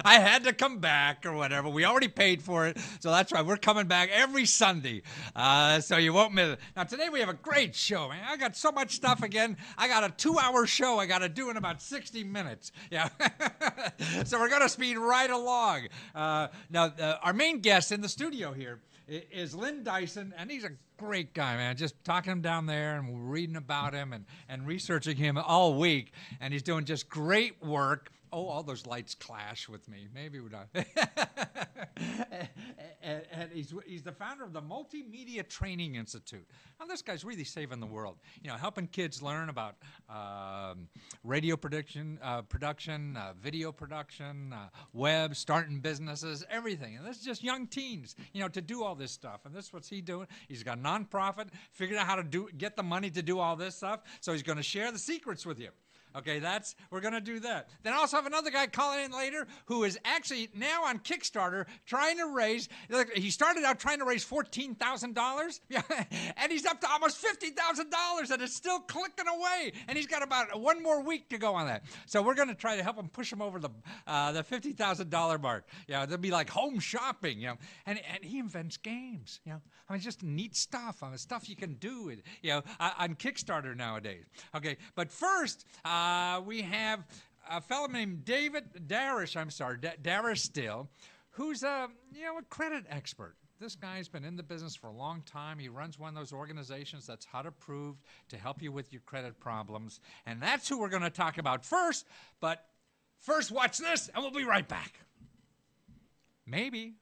I had to come back or whatever. We already paid for it, so that's right. We're coming back every Sunday, so you won't miss it. Now today we have a great show, man. I got so much stuff again. I got a 2-hour show I got to do in about 60 minutes. Yeah, so we're gonna speed right along. Now our main guest in the studio here is Lynn Dyson, and he's a great guy, man. Just talking to him down there and reading about him and researching him all week, and he's doing just great work. Oh, all those lights clash with me. Maybe we're not. and he's the founder of the Multimedia Training Institute. Now, this guy's really saving the world. You know, helping kids learn about radio production, video production, web, starting businesses, everything. And this is just young teens, you know, to do all this stuff. And this is what's he doing. He's got a nonprofit, figured out how to get the money to do all this stuff. So he's going to share the secrets with you. Okay, we're going to do that. Then I also have another guy calling in later who is actually now on Kickstarter trying to raise, he started out trying to raise $14,000, yeah, and he's up to almost $50,000, and it's still clicking away, and he's got about one more week to go on that. So we're going to try to help him push him over the $50,000 mark. Yeah, there'll be like home shopping, you know, and he invents games, you know. I mean, just neat stuff, stuff you can do, you know, on Kickstarter nowadays. Okay, but first, we have a fellow named Darish still, who's a credit expert. This guy's been in the business for a long time. He runs one of those organizations that's HUD approved to help you with your credit problems. And that's who we're going to talk about first. But first, watch this, and we'll be right back. Maybe.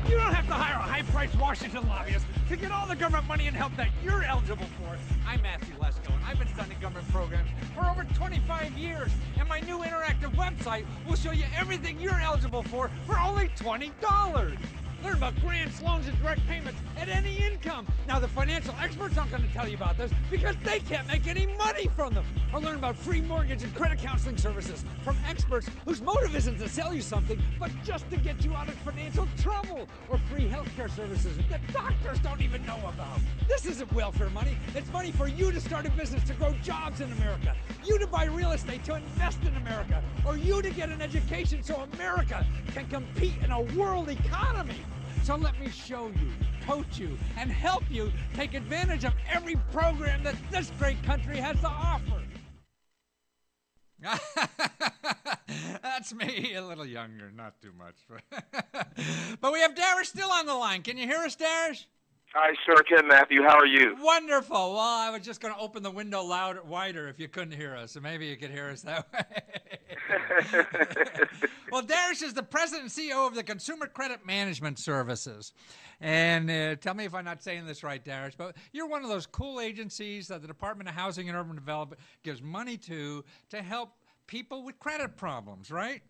You don't have to hire a high-priced Washington lobbyist to get all the government money and help that you're eligible for. I'm Matthew Lesko, and I've been studying government programs for over 25 years. And my new interactive website will show you everything you're eligible for only $20. Learn about grants, loans, and direct payments at any income. Now, the financial experts aren't going to tell you about this because they can't make any money from them. Or learn about free mortgage and credit counseling services from experts whose motive isn't to sell you something, but just to get you out of financial trouble. Or free healthcare services that doctors don't even know about. This isn't welfare money. It's money for you to start a business to grow jobs in America. You to buy real estate to invest in America. Or you to get an education so America can compete in a world economy. So let me show you, coach you, and help you take advantage of every program that this great country has to offer. That's me, a little younger, not too much. But we have Darish still on the line. Can you hear us, Darish? I sure can, Matthew. How are you? Wonderful. Well, I was just going to open the window wider if you couldn't hear us, so maybe you could hear us that way. Well, Darish is the president and CEO of the Consumer Credit Management Services. And tell me if I'm not saying this right, Darish, but you're one of those cool agencies that the Department of Housing and Urban Development gives money to help people with credit problems, right?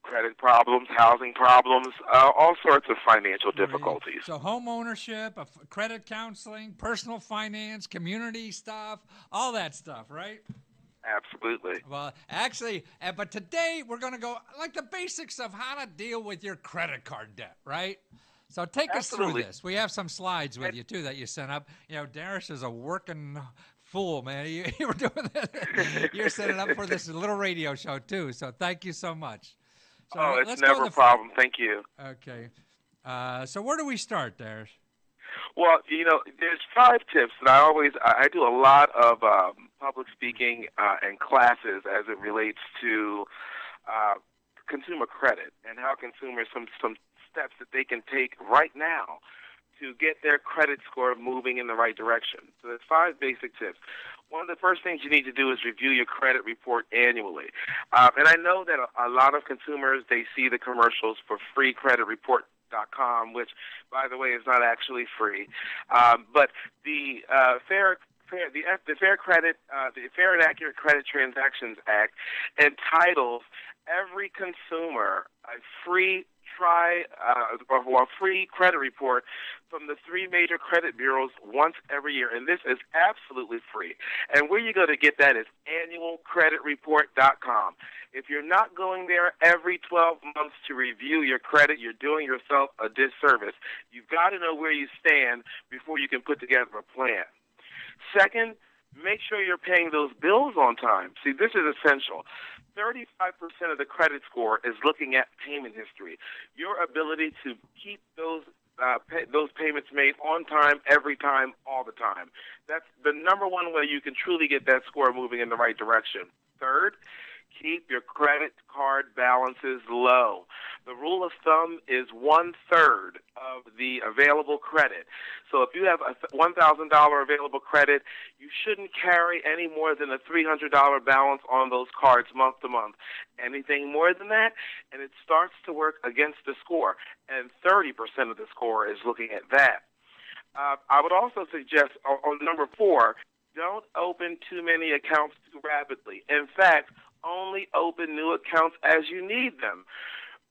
Credit problems, housing problems, all sorts of financial difficulties. So home ownership, credit counseling, personal finance, community stuff, all that stuff, right? Absolutely. Well, actually, but today we're going to go like the basics of how to deal with your credit card debt, right? So take us through this. We have some slides with you, too, that you sent up. You know, Darish is a working fool, man. You were doing this. You're setting up for this little radio show, too. So thank you so much. So it's never a problem. Thank you. Okay. So where do we start, Darish? Well, you know, there's 5 tips that I do a lot of public speaking and classes as it relates to consumer credit and how consumers, some steps that they can take right now to get their credit score moving in the right direction. So there's 5 basic tips. One of the first things you need to do is review your credit report annually. And I know that a lot of consumers, they see the commercials for freecreditreport.com, which, by the way, is not actually free. But the Fair the Fair Credit, the Fair and Accurate Credit Transactions Act entitles every consumer a free or a free credit report from the three major credit bureaus once every year, and this is absolutely free. And where you go to get that is annualcreditreport.com. If you're not going there every 12 months to review your credit, you're doing yourself a disservice. You've got to know where you stand before you can put together a plan. Second, make sure you're paying those bills on time. See, this is essential. 35% of the credit score is looking at payment history. Your ability to keep those payments made on time, every time, all the time. That's the number one way you can truly get that score moving in the right direction. Third, keep your credit card balances low. The rule of thumb is 1/3 of the available credit. So if you have a $1,000 available credit, you shouldn't carry any more than a $300 balance on those cards month to month. Anything more than that, and it starts to work against the score. And 30% of the score is looking at that. I would also suggest on number 4, don't open too many accounts too rapidly. In fact, only open new accounts as you need them.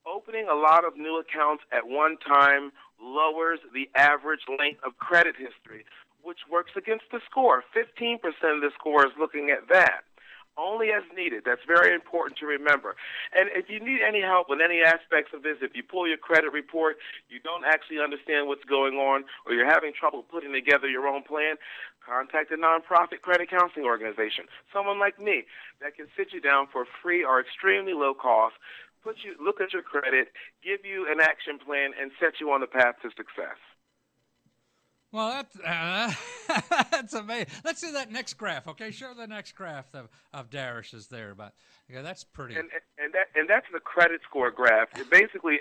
Opening a lot of new accounts at one time lowers the average length of credit history, which works against the score. 15% of the score is looking at that. Only as needed. That's very important to remember. And if you need any help with any aspects of this, if you pull your credit report, you don't actually understand what's going on, or you're having trouble putting together your own plan, contact a nonprofit credit counseling organization, someone like me that can sit you down for free or extremely low cost, look at your credit, give you an action plan, and set you on the path to success. Well, that's amazing. Let's see that next graph, okay? Show the next graph of Darish's there, but yeah, that's pretty. And that's the credit score graph. Basically,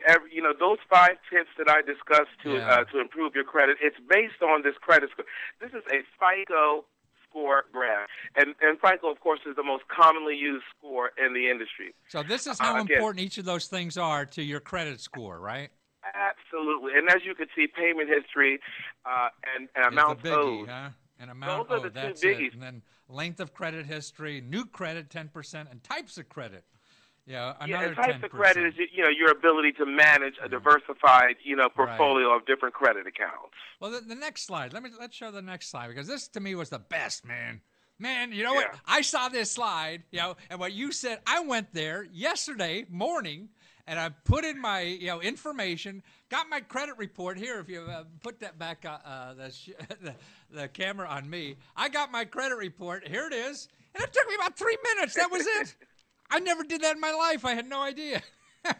those 5 tips that I discussed to improve your credit, it's based on this credit score. This is a FICO score graph, and FICO, of course, is the most commonly used score in the industry. So this is how important each of those things are to your credit score, right? Absolutely, and as you can see, payment history and amounts owed. Huh? And amount Those are owed. the That's two biggies. it. And then length of credit history, new credit 10%, and types of credit. Yeah, another and types 10%. of credit is your ability to manage a diversified portfolio of different credit accounts. Well, the next slide. Let's show the next slide, because this to me was the best, man. Man, you know what? I saw this slide, and what you said. I went there yesterday morning, and I put in my information, got my credit report here. If you put that back, the camera on me, I got my credit report. Here it is, and it took me about 3 minutes. That was it. I never did that in my life. I had no idea. and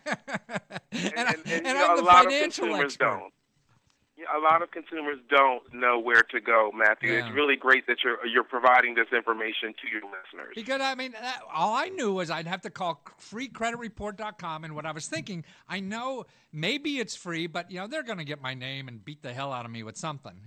I'm the financial expert. Don't. A lot of consumers don't know where to go, Matthew. Yeah. It's really great that you're providing this information to your listeners. Because, all I knew was I'd have to call freecreditreport.com, and what I was thinking, I know maybe it's free, but, they're going to get my name and beat the hell out of me with something,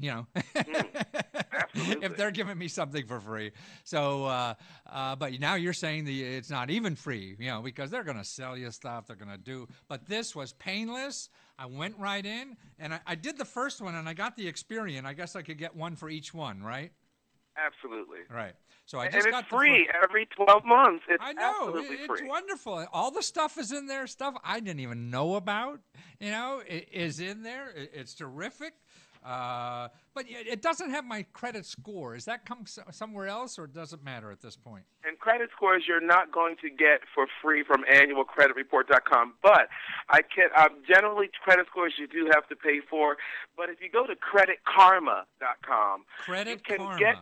Absolutely. If they're giving me something for free. So, but now you're saying it's not even free, because they're going to sell you stuff, they're going to do. But this was painless. I went right in, and I did the first one, and I got the Experian. I guess I could get one for each one, right? Absolutely. Right. So I just got it's free every 12 months. It's I know. Absolutely it's free. Wonderful. All the stuff is in there. Stuff I didn't even know about, it is in there. It's terrific. But it doesn't have my credit score. Does that come somewhere else, or does it matter at this point? And credit scores you're not going to get for free from annualcreditreport.com. But generally credit scores you do have to pay for. But if you go to creditkarma.com, you can get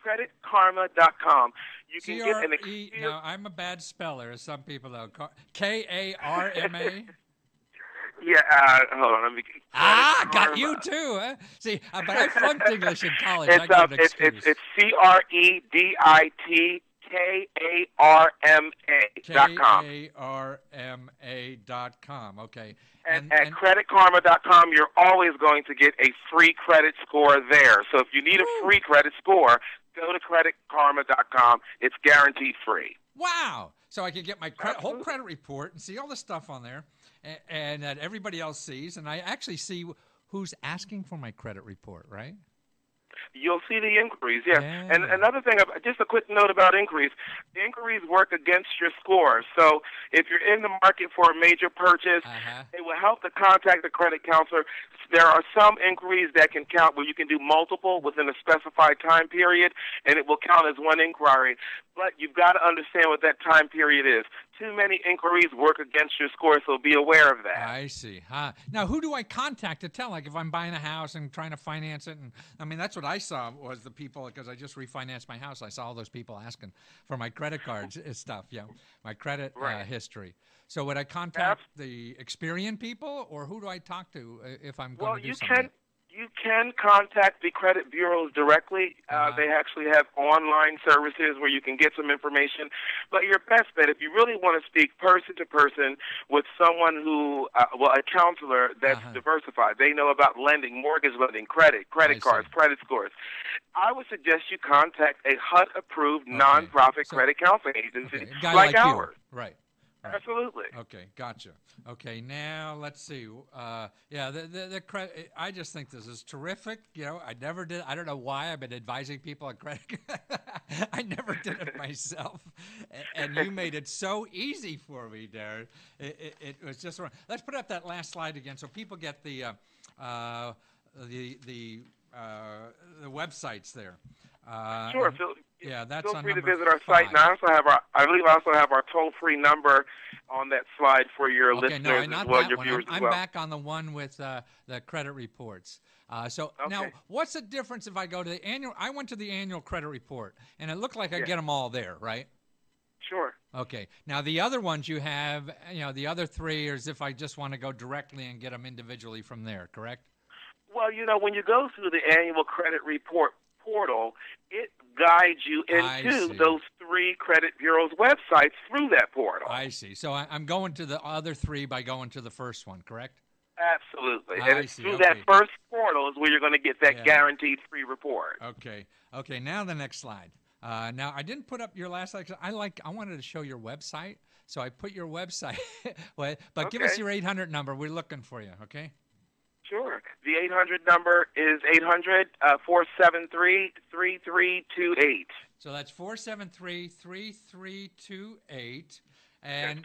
creditkarma.com. You can get an experience. No, I'm a bad speller, as some people know. K-A-R-M-A. Yeah, hold on. Let me. Got you too. Huh? See, but I flunked English in college. It's it's CREDITKARMA.com. KARMA.com. Okay. And at creditkarma.com, you're always going to get a free credit score there. So if you need a free credit score, go to creditkarma.com. It's guaranteed free. Wow. So I can get my whole credit report and see all the stuff on there, and that everybody else sees, and I actually see who's asking for my credit report, right? You'll see the inquiries, yes. Yeah. And another thing, just a quick note about inquiries. The inquiries work against your score. So if you're in the market for a major purchase, it will help to contact the credit counselor. There are some inquiries that can count where you can do multiple within a specified time period, and it will count as one inquiry. But you've got to understand what that time period is. Too many inquiries work against your score, so be aware of that. I see. Now, who do I contact to tell? Like, if I'm buying a house and trying to finance it, and I mean, that's what I saw was the people, because I just refinanced my house. I saw all those people asking for my credit cards and stuff. My credit history. So would I contact the Experian people, or who do I talk to if I'm going to do something? You can contact the credit bureaus directly. They actually have online services where you can get some information. But your best bet, if you really want to speak person to person with someone who, a counselor that's diversified, they know about lending, mortgage lending, credit cards, credit scores, I would suggest you contact a HUD-approved nonprofit credit counseling agency like ours. Right. Right. Absolutely. Okay, gotcha. Okay, now let's see. The credit. I just think this is terrific. I never did. I don't know why I've been advising people on credit. I never did it myself, and you made it so easy for me, Darren. It was just wrong. Let's put up that last slide again, so people get the websites there. Sure. That's feel on free to number visit our 5. site. Now, I believe I also have our toll-free number on that slide for your listeners as well, your viewers as well. I'm back on the one with the credit reports. Now, what's the difference if I go to the annual? I went to the annual credit report, and it looked like I get them all there, right? Sure. Okay. Now, the other ones you have, the other 3 are as if I just want to go directly and get them individually from there, correct? Well, when you go through the annual credit report portal, it guides you into those 3 credit bureaus' websites through that portal. I see. So I'm going to the other 3 by going to the first one, correct? Absolutely. And it's through that first portal is where you're going to get that guaranteed free report. Okay. Okay, now the next slide. Now, I didn't put up your last slide. I wanted to show your website, so I put your website. But give us your 800 number. We're looking for you, okay? Sure. The 800 number is 800-473-3328. So that's 473-3328. And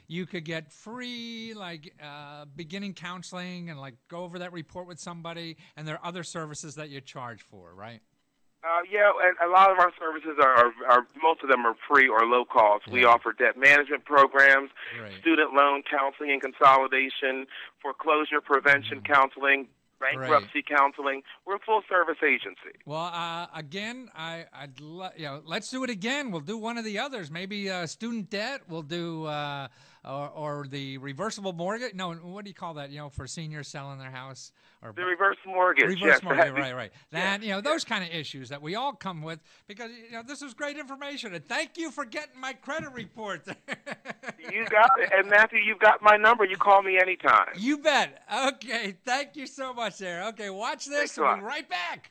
you could get free, beginning counseling and, go over that report with somebody. And there are other services that you charge for, right? And a lot of our services are most of them are free or low cost. We offer debt management programs, student loan counseling and consolidation, foreclosure prevention counseling, bankruptcy counseling. We're a full service agency. Well, again, let's do it again. We'll do one of the others. Maybe student debt. We'll do or the reversible mortgage. No, what do you call that? For seniors selling their house. Or the reverse mortgage. Reverse mortgage, right. That those kind of issues that we all come with because this is great information. And thank you for getting my credit report. You got it, and Matthew, you've got my number. You call me anytime. You bet. Okay, thank you so much, there. Okay, watch this. We'll be right back.